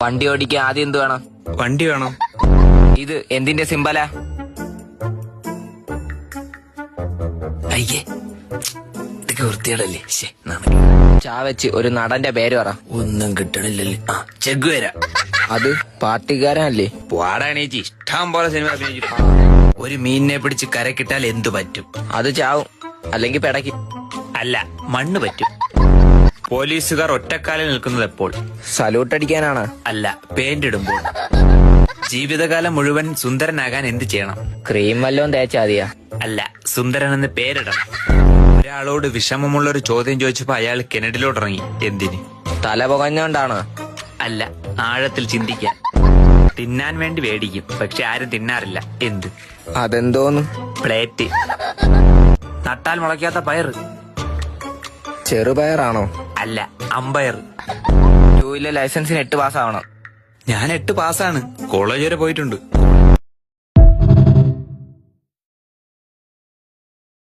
വണ്ടി ഓടിക്കാൻ ആദ്യം എന്ത് വേണം? വണ്ടി വേണം. ഇത് എന്തിന്റെ സിമ്പലാ? അയ്യേ, ഇതൊക്കെ വൃത്തിയോടല്ലേ. ചാവച്ച് ഒരു നടന്റെ പേര് പറ. ഒന്നും കിട്ടണില്ലല്ലേ. ചെഗുവേര. അത് പാർട്ടിക്കാരനല്ലേ? പാടാണേച്ചി ഇഷ്ടം പോലെ സിനിമ അഭിനയിച്ചു. ഒരു മീനിനെ പിടിച്ച് കരക്കിട്ടാൽ എന്തു പറ്റും? അത് ചാവും, അല്ലെങ്കിൽ പിടയ്ക്കും. അല്ല, മണ്ണ് പറ്റും. പോലീസുകാർ ഒറ്റക്കാലിൽ നിൽക്കുന്നത് എപ്പോൾ? സല്യൂട്ട് അടിക്കാനാണ്. അല്ല, പെയിന്റ് ഇടുമ്പോൾ. ജീവിതകാലം മുഴുവൻ സുന്ദരനാകാൻ എന്ത് ചെയ്യണം? ക്രീം വല്ലതും തേച്ചാ മതിയാ? അല്ല, സുന്ദരൻ എന്ന് പേരിടണം. ഒരാളോട് വിഷമമുള്ള ഒരു ചോദ്യം ചോദിച്ചപ്പോ അയാൾ കിണറ്റിലോട്ടിറങ്ങി. എന്തിന്? തല പുകഞ്ഞോണ്ടാണ്. അല്ല, ആഴത്തിൽ ചിന്തിക്കാൻ. തിന്നാൻ വേണ്ടി വേടിക്കും, പക്ഷെ ആരും തിന്നാറില്ല. എന്ത്? അതെന്തോന്ന്? പ്ലേറ്റ്. നട്ടാൽ മുളയ്ക്കാത്ത പയറ്. ചെറുപയറാണോ? അല്ല, അമ്പയർ. 2 വീലർ ലൈസൻസിന് 8 പാസ്സാവണം. ഞാൻ 8 പാസ്സാണ്. കോളേജ് വരെ പോയിട്ടുണ്ട്.